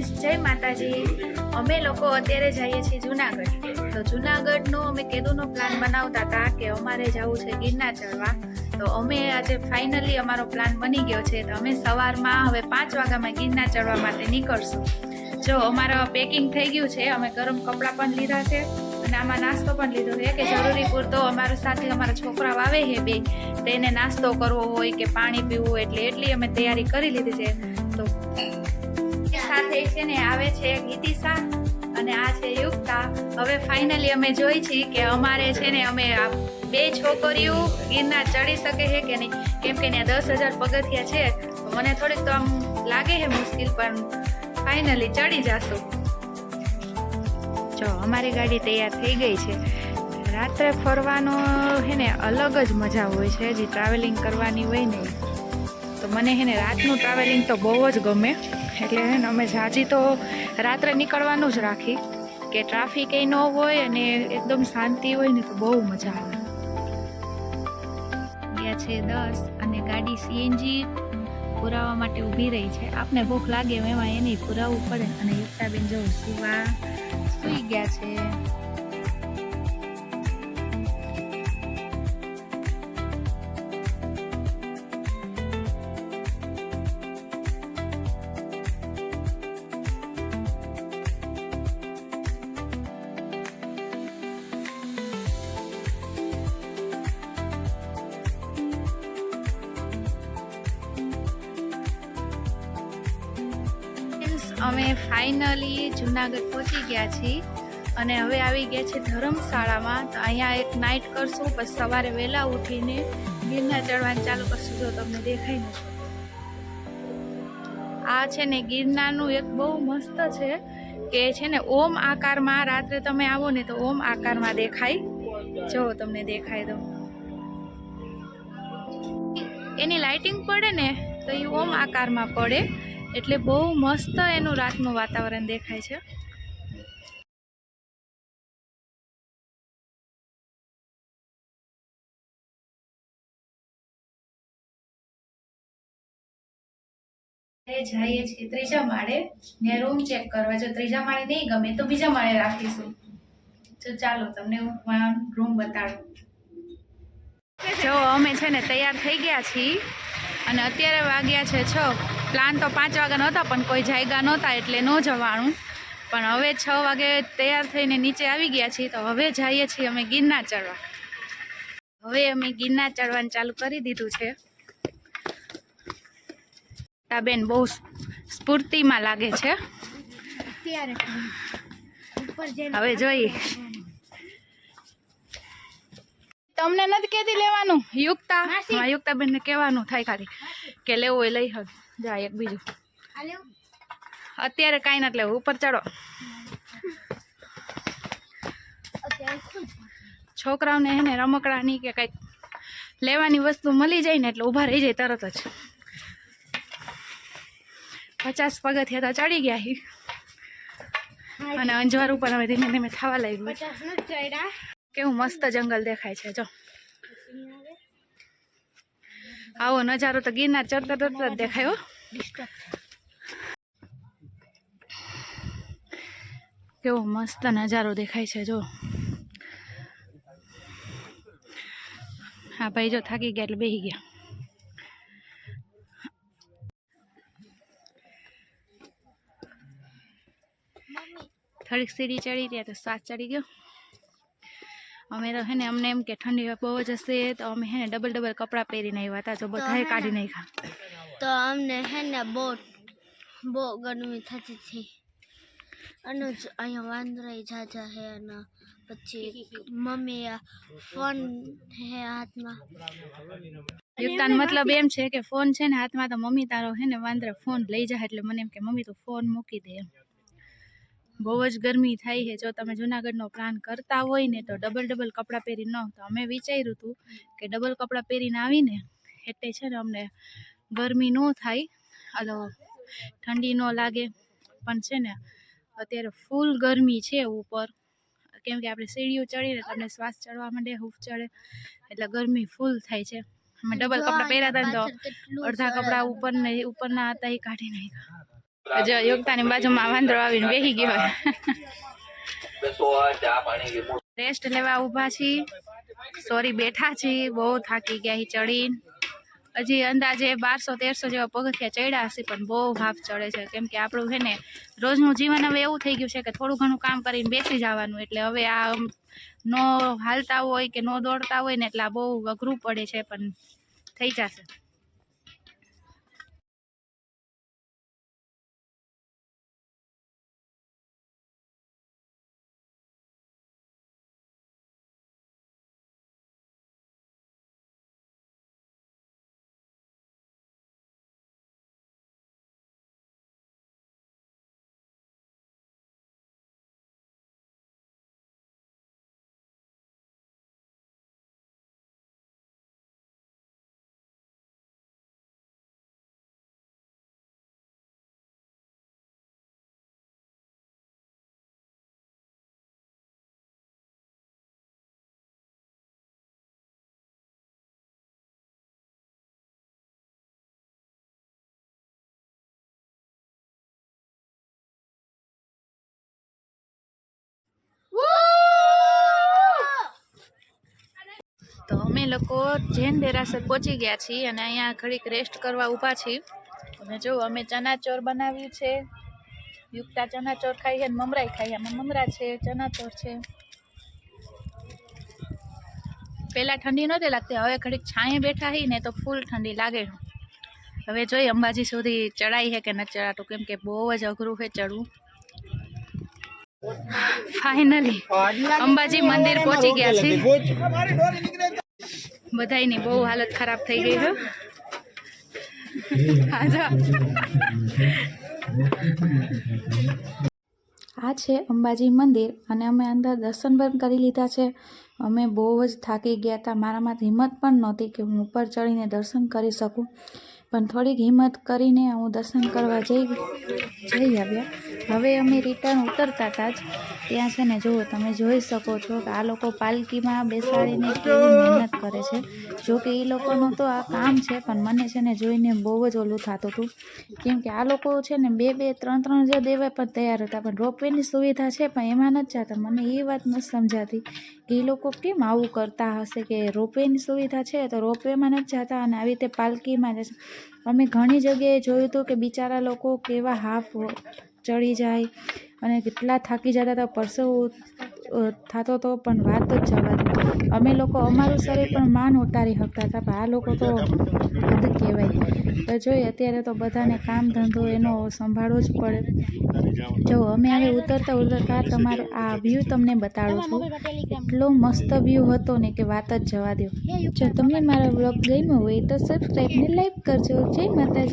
Friends, જય માતાજી। અમે લોકો અત્યારે જઈએ છીએ જુનાગઢ। તો જુનાગઢનો અમે કેદુનો પ્લાન બનાવતા હતા કે અમારે જવું છે ગિરનાર ચડવા। તો અમે આજે ફાઇનલી અમારો પ્લાન બની ગયો છે। તો અમે સવારમાં હવે 5 વાગ્યામાં ગિરનાર ચડવા માટે નીકળશું। જો અમારો પેકિંગ થઈ ગયું છે, અમે ગરમ કપડાં પણ લીધા છે અને આમાં નાસ્તો પણ લીધો છે કે જરૂરી પૂરતો અમારા સાથે અમારા છોકરાઓ આવે છે બે, તેને નાસ્તો કરવો હોય કે પાણી પીવું એટલે એટલી અમે તૈયારી કરી લીધી છે। તો સાથે છે ને આવે છે ગીતિશા અને આ છે યુક્તા। હવે ફાઇનલી અમે જોઈ છીએ કે અમારે છે ને અમે બે છોકરીઓ ગિરનાર ચડી શકે છે કે નહીં, કેમ કે ત્યાં 10,000 પગથિયા છે। તો મને થોડીક તો આમ લાગે છે મુશ્કેલ, પણ ફાઇનલી ચડી જશું। જો અમારી ગાડી તૈયાર થઈ ગઈ છે। રાત્રે ફરવાનો છે ને અલગ જ મજા હોય છે, જે ટ્રાવેલિંગ કરવાની હોય ને। તો મને છે ને રાતનું ટ્રાવેલિંગ તો બહુ જ ગમે, એટલે છે ને અમે જાજી તો રાત્રે નીકળવાનું જ રાખી કે ટ્રાફિક એ ન હોય અને એકદમ શાંતિ હોય ને તો બહુ મજા આવે। ગયા છે 10 અને ગાડી સીએનજી પુરાવા માટે ઊભી રહી છે। આપને ભૂખ લાગે એમાં એને પુરાવવું પડે। અને યુક્તાબેન જો સુઈ ગયા છે। અમે ફાઇનલી જુનાગઢ પહોંચી ગયા છીએ અને હવે આવી ગયા છે ધર્મશાળામાં। તો અહીંયા એક નાઇટ કરશું, પછી સવારે વહેલા ઉઠીને ગિરનાર ચડવાનું ચાલુ કરશું। જો તમને દેખાય ને, આ છે ને ગિરનારનું એક બહુ મસ્ત છે કે છે ને ઓમ આકારમાં, રાત્રે તમે આવો ને તો ઓમ આકારમાં દેખાય। જો તમને દેખાય તો એની લાઇટિંગ પડે ને તો એ ઓમ આકારમાં પડે, એટલે બહુ મસ્ત એનું રાતનું વાતાવરણ દેખાય છે। જઈએ છીએ ત્રીજા માળે ને રૂમ ચેક કરવા। જો ત્રીજા માળે નહીં ગમે તો બીજા માળે રાખીશું। તો ચાલો તમને હું રૂમ બતાડું। જો અમે છે ને તૈયાર થઈ ગયા છીએ અને અત્યારે વાગ્યા છે 6। પ્લાન તો 5 વાગ્યાનો હતા, પણ કોઈ જાયગા નહોતા એટલે ન જવાનું। પણ હવે 6 વાગે તૈયાર થઈને નીચે આવી ગયા છીએ। તો હવે જઈએ છીએ અમે ગિરનાર ચડવા। હવે અમે ગિરનાર ચડવાનું ચાલુ કરી દીધું છે। બેન બહુ સ્ફૂર્તિમાં લાગે છે। હવે જોઈએ, તમને નથી કેતી લેવાનું યુક્તા? હા, યુક્તા બેન ને કહેવાનું થાય ખાલી કે લેવું હોય લઈ હક જાય। એક બીજું અત્યારે કાંઈ નથી લેવું, ઉપર ચડો। છોકરાઓને એને રમકડાની કે કંઈક લેવાની વસ્તુ મળી જાય ને એટલે ઊભા રહી જાય તરત જ। 50 પગથિયા તો ચડી ગયા અને અંજવાર ઉપર હવે ધીમે ધીમે થવા લાગ્યું। કેવું મસ્ત જંગલ દેખાય છે। જો આવો નજારો તો ગિરનાર ચડતા ચડતા જ દેખાય હો। કેવો મસ્ત નજારો દેખાય છે। જો હા ભાઈ, જો થાકી ગયા એટલે બેસી ગયા। થોડીક સીડી ચડી રહ્યા તો શ્વાસ ચડી ગયો। અમે તો હે ને અમને એમ કે ઠંડી બહુ જ હશે, તો અમે હે ને ડબલ કપડાં પહેરીને આવ્યા હતા। જો બધાએ કાઢી નાખ્યા। તો અમને હે ને બહુ ગરમી થતી હતી અને અહીંયા વાંદરા જાજા હે અને પછી મમ્મી ફોન હે હાથમાં। યુક્તાનો મતલબ એમ છે કે ફોન છે ને હાથમાં તો મમ્મી તારો હે ને વાંદરા ફોન લઈ જાય, એટલે મને એમ કે મમ્મી તો ફોન મૂકી દે એમ। બહુ જ ગરમી થાય છે। જો તમે જુનાગઢનો પ્લાન કરતા હોય ને તો ડબલ કપડાં પહેરી ન, તો અમે વિચાર્યું હતું કે ડબલ કપડાં પહેરીને આવીને એટલે છે ને અમને ગરમી ન થાય, અલો ઠંડી ન લાગે। પણ છે ને અત્યારે ફૂલ ગરમી છે ઉપર, કેમ કે આપણે સીડીઓ ચડીને તમને શ્વાસ ચડવા માંડે, હૂફ ચડે એટલે ગરમી ફૂલ થાય છે। અમે ડબલ કપડાં પહેર્યા હતા ને તો અડધા કપડાં ઉપરના હતા એ કાઢી નાખ્યા। જો યોગતાની બાજુમાં વાંદરો આવીને બેસી ગયો રેસ્ટ લેવા ઊભા છીએ સોરી બેઠા છીએ બહુ થાકી ગયા ચડીને હજી અંદાજે 1200-1300 જેવા પગથિયા ચડ્યા હશે પણ બહુ હાફ ચડે છે કેમ કે આપણું છે ને રોજનું જીવન હવે એવું થઈ ગયું છે કે થોડું ઘણું કામ કરીને બેસી જવાનું એટલે હવે આ નો હાલતા હોય કે નો દોડતા હોય ને એટલે આ બહુ અઘરું પડે છે પણ થઈ જશે તો અમે લોકો જૈન દેરાસર પહોંચી ગયા છીએ અને અહીંયા ઘડીક રેસ્ટ કરવા ઊભા છીએ અને જો અમે ચનાચોર બનાવ્યું છે યુક્તા ચનાચોર ખાઈ છે અને મમરાઈ ખાઈ આમાં મમરા છે ચનાચોર છે પહેલાં ઠંડી નહોતી લાગતી હવે ઘડીક છાંયે બેઠા હી ને તો ફૂલ ઠંડી લાગે હવે જોઈ અંબાજી સુધી ચડાઈ છે કે ન ચડાતું કેમ કે બહુ જ અઘરું છે ચડવું ફાઇનલી અંબાજી મંદિર પહોંચી ગયા છે બધાયની બહુ હાલત ખરાબ થઈ ગઈ છે આ છે અંબાજી મંદિર અને અમે અંદર દર્શન પણ કરી લીધા છે અમે બહુ જ થાકી ગયા હતા મારામાંથી હિંમત પણ નહોતી કે હું ઉપર ચડીને દર્શન કરી શકું પણ થોડીક હિંમત કરીને હું દર્શન કરવા જઈ આવ્યા હવે અમે રિટર્ન ઉતરતા હતા જ ત્યાં છે ને જુઓ તમે જોઈ શકો છો કે આ લોકો પાલકીમાં બેસાડીને કેવી મહેનત કરે છે જો કે એ લોકોનું તો આ કામ છે પણ મને છે ને જોઈને બહુ જ ઓલું થતું હતું કેમ કે આ લોકો છે ને 2-3 જે દેવા પણ તૈયાર હતા પણ રોપવેની સુવિધા છે પણ એમાં નથી જતા મને એ વાત નથી સમજાતી કે એ લોકો કેમ આવું કરતા હશે કે રોપવેની સુવિધા છે તો રોપવેમાં નથી જતા અને આવી રીતે પાલકીમાં જશે અમે ઘણી જગ્યાએ જોયું હતું કે બિચારા લોકો કેવા હાફ ચડી જાય અને કેટલા થાકી જતા હતા પરસેવો થતો હતો પણ વાત જ જવા દે અમે લોકો અમારું શરીર પણ માન ઉતારી શકતા હતા પણ આ લોકો તો હદ કહેવાય તો જોઈએ અત્યારે તો બધાને કામ ધંધો એનો સંભાળવો જ પડે જો અમે હવે ઉતરતા તમારે આ વ્યૂ તમને બતાડું છું એટલો મસ્ત વ્યૂ હતો ને કે વાત જ જવા દો જો તમને મારો વ્લોગ ગમ્યો હોય તો સબસ્ક્રાઈબ ને લાઈક કરજો જય માતાજી